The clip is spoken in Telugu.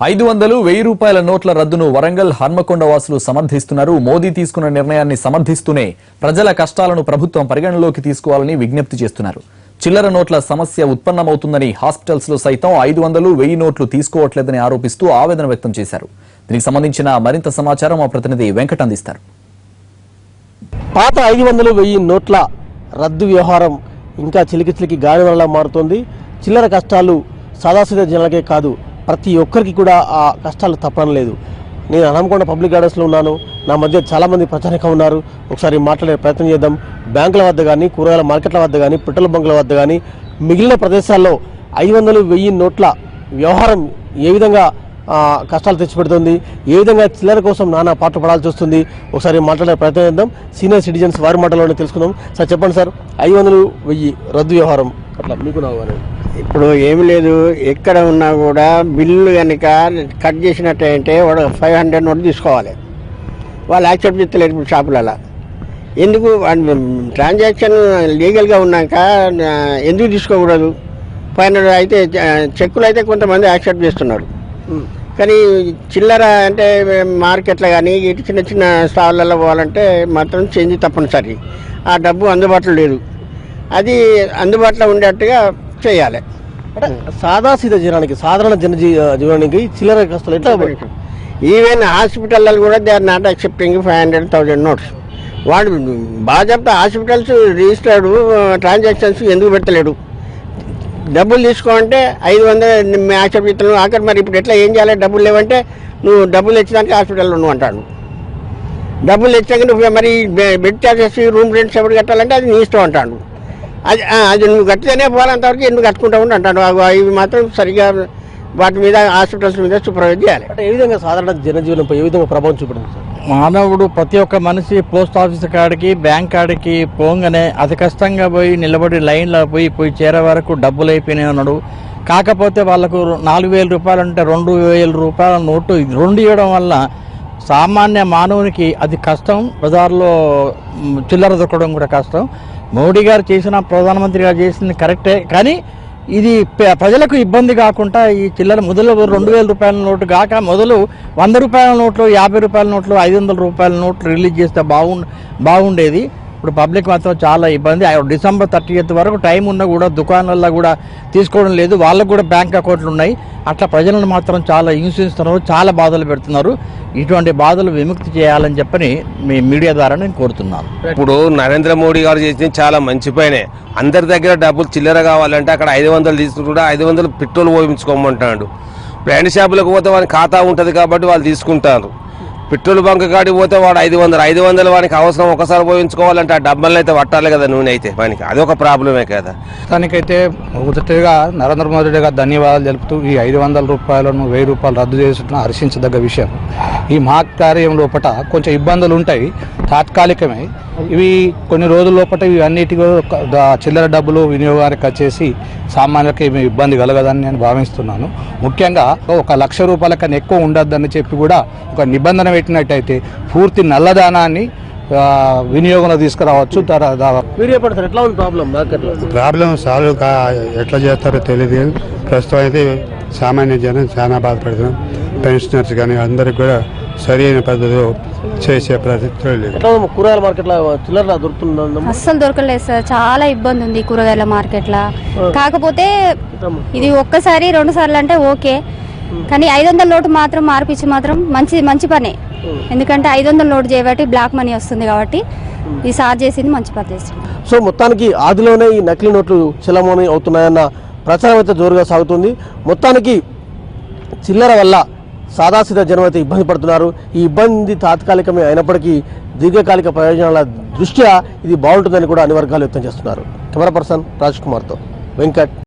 500, 1000 రూపాయల నోట్ల రద్దును వరంగల్ హన్మకొండ వాసులు సమర్థిస్తున్నారు. మోదీ తీసుకున్న నిర్ణయాన్ని సమర్థిస్తూనే ప్రజల కష్టాలను ప్రభుత్వం పరిగణలోకి తీసుకోవాలని విజ్ఞప్తి చేస్తున్నారు. చిల్లర నోట్ల సమస్య ఉత్పన్నమవుతుందని హాస్పిటల్స్ లో సైతం 500, 1000 నోట్లు తీసుకోవట్లేదని ఆరోపిస్తూ ఆవేదన వ్యక్తం చేశారు. దీనికి సంబంధించిన మరింత సమాచారం మా ప్రతినిధి వెంకట్ అందిస్తారు. పాత 500, 1000 నోట్ల రద్దు వ్యవహారం ఇంకా చిలికి గాలివరలా మారుతోంది. చిల్లర కష్టాలు సాదాసీదా జనాలకే కాదు, ప్రతి ఒక్కరికి కూడా ఆ కష్టాలు తప్పడం లేదు. నేను హన్మకొండ పబ్లిక్ గార్డెన్స్లో ఉన్నాను. నా మధ్య చాలామంది ప్రచారిక ఉన్నారు. ఒకసారి మాట్లాడే ప్రయత్నం చేద్దాం. బ్యాంకుల వద్ద కానీ, కూరగాయల మార్కెట్ల వద్ద కానీ, పెట్రోల్ బంకుల వద్ద కానీ, మిగిలిన ప్రదేశాల్లో 500, 1000 నోట్ల వ్యవహారం ఏ విధంగా కష్టాలు తెచ్చిపెడుతుంది, ఏ విధంగా చిల్లర కోసం నానా పాటలు పడాల్సి వస్తుంది, ఒకసారి మాట్లాడే ప్రయత్నం చేద్దాం. సీనియర్ సిటిజన్స్ వారి మాటలోనే తెలుసుకుందాం. సార్ చెప్పండి సార్, 500, 1000 రద్దు వ్యవహారం అట్లా మీకు నా ఇప్పుడు ఏమి లేదు. ఎక్కడ ఉన్నా కూడా బిల్లు కనుక కట్ చేసినట్టయితే వాడు 500 నోట్ తీసుకోవాలి. వాళ్ళు యాక్సెప్ట్ చేస్తలేరు ఇప్పుడు షాపులలో. ఎందుకు ట్రాన్సాక్షన్ లీగల్గా ఉన్నాక ఎందుకు తీసుకోకూడదు? 500 అయితే చెక్కులు అయితే కొంతమంది యాక్సెప్ట్ చేస్తున్నారు, కానీ చిల్లర అంటే మార్కెట్లో కానీ ఇటు చిన్న చిన్న స్టాళ్ళల్లో పోవాలంటే మాత్రం చేంజ్ తప్పనిసరి. ఆ డబ్బు అందుబాటులో లేదు. అది అందుబాటులో ఉండేట్టుగా చేయాలి. అంటే సాదాసీదా జనానికి, సాధారణ జీవనానికి చిల్లర కష్టాలు ఎట్లా? ఈవెన్ హాస్పిటల్లో కూడా they are not accepting 500,000 notes. వాడు బాజాప్తా హాస్పిటల్స్ రిజిస్టర్డ్ ట్రాన్సాక్షన్స్ ఎందుకు పెట్టలేడు? డబ్బులు తీసుకోమంటే 500 యాక్సెప్ట్ చేస్తున్నావు. అక్కడ మరి ఇప్పుడు ఎట్లా ఏం చేయాలి? డబ్బులు లేవంటే నువ్వు డబ్బులు తెచ్చడానికి హాస్పిటల్లో నువ్వు అంటాడు. డబ్బులు తెచ్చాక నువ్వు మరి బెడ్ చార్జెస్, రూమ్ రెంట్స్ ఎవరు కట్టాలంటే అది నీ ఇష్టం అంటాడు. అది నువ్వు కట్టితేనే పోవాలంతవరకు ఎందుకు కట్టుకుంటా ఉండి అంటాడు. ఇవి మాత్రం సరిగా వాటి మీద హాస్పిటల్స్ మీద సూపర్వైజ్ చేయాలి. అంటే ఏ విధంగా సాధారణ జనజీవనంపై ఏ విధంగా ప్రభావం చూపడం? మానవుడు ప్రతి ఒక్క మనిషి పోస్ట్ ఆఫీస్ కాడికి, బ్యాంక్ కాడికి పోగానే అతి కష్టంగా పోయి నిలబడి లైన్లో పోయి చేరే వరకు డబ్బులు అయిపోయినాయి అన్నాడు. కాకపోతే వాళ్ళకు 4,000 రూపాయలు అంటే 2,000 రూపాయల నోటు 2 ఇవ్వడం వల్ల సామాన్య మానవునికి అది కష్టం. బజార్లో చిల్లర దొరకడం కూడా కష్టం. మోడీ గారు చేసిన, ప్రధానమంత్రి గారు చేసింది కరెక్టే, కానీ ఇది ప్రజలకు ఇబ్బంది కాకుండా ఈ చిల్లర మొదలు 2,000 రూపాయల నోటు కాక మొదలు 100 రూపాయల నోట్లు, 50 రూపాయల నోట్లు, 500 రూపాయల నోట్లు రిలీజ్ చేస్తే బాగుండేది. ఇప్పుడు పబ్లిక్ మాత్రం చాలా ఇబ్బంది. డిసెంబర్ 30th వరకు టైం ఉన్నా కూడా దుకాణాల్లో కూడా తీసుకోవడం లేదు. వాళ్ళకు కూడా బ్యాంక్ అకౌంట్లు ఉన్నాయి. అట్లా ప్రజలను మాత్రం చాలా హింసిస్తున్నారు, చాలా బాధలు పెడుతున్నారు. ఇటువంటి బాధలు విముక్తి చేయాలని చెప్పని మీ మీడియా ద్వారా నేను కోరుతున్నాను. ఇప్పుడు నరేంద్ర మోడీ గారు చేసింది చాలా మంచి పనే. అందరి దగ్గర డబ్బులు చిల్లర కావాలంటే అక్కడ 500 తీసుకుంటా 500 పెట్రోల్ పోయించుకోమంటాడు. బ్రాండ్ షాపులకు పోతే వానికి ఖాతా ఉంటుంది కాబట్టి వాళ్ళు తీసుకుంటారు. పెట్రోల్ బంక్ కాడికి పోతే వాడు 500 వానికి అవసరం ఒకసారి పోయించుకోవాలంటే ఆ డబ్బులను అయితే పట్టాలి కదా, నూనె అయితే వానికి అదొక ప్రాబ్లమే కదా. దానికైతే మొదటిగా నరేంద్ర మోదీ గారు ధన్యవాదాలు తెలుపుతూ ఈ 500 రూపాయలను 1000 రూపాయలు రద్దు చేస్తున్న హర్షించదగ్గ విషయం. ఈ మహాకార్యం లోపల కొంచెం ఇబ్బందులు ఉంటాయి, తాత్కాలికమే. ఇవి కొన్ని రోజుల లోపల ఇవి అన్నిటికీ చిల్లర డబ్బులు వినియోగానికి వచ్చేసి సామాన్యులకి ఏమి ఇబ్బంది కలగదని నేను భావిస్తున్నాను. ముఖ్యంగా 1,00,000 రూపాయల కన్నా ఎక్కువ ఉండద్దని చెప్పి కూడా ఒక నిబంధన పెట్టినట్టయితే పూర్తి నల్లదానాన్ని వినియోగంలో తీసుకురావచ్చు. ఎట్లా ఉంది ప్రాబ్లం సాల్వ్ ఎట్లా చేస్తారో తెలియదు. ప్రస్తుతం అయితే సామాన్య జనం చాలా బాధపడుతున్నాం. పెన్షనర్స్ కానీ అందరికి కూడా సరైన పద్ధతిలో చేసే పరిస్థితులు లేదు. కూరగాయల మార్కెట్లో చిల్లర దొరుకుతుంది? అస్సలు దొరకలేదు సార్, చాలా ఇబ్బంది ఉంది కూరగాయల మార్కెట్లో. కాకపోతే ఇది ఒక్కసారి 2 సార్లు అంటే ఓకే, కానీ 500 నోటు మాత్రం మార్పించి మాత్రం మంచి పనే. ఎందుకంటే 500 నోటు చేయబట్టి బ్లాక్ మనీ వస్తుంది కాబట్టి ఈసారి చేసింది మంచి పని చేసింది. సో మొత్తానికి ఆదిలోనే ఈ నకిలీ నోట్లు చెల్లమని అవుతున్నాయన్న ప్రచారం అయితే జోరుగా సాగుతుంది. మొత్తానికి చిల్లర వల్ల సాదాసీదా జనం అయితే ఇబ్బంది పడుతున్నారు. ఈ ఇబ్బంది తాత్కాలికమే అయినప్పటికీ దీర్ఘకాలిక ప్రయోజనాల దృష్ట్యా ఇది బాగుంటుందని కూడా అన్ని వర్గాలు వ్యక్తం చేస్తున్నారు. కెమెరా పర్సన్ రాజ్ కుమార్తో వెంకట్.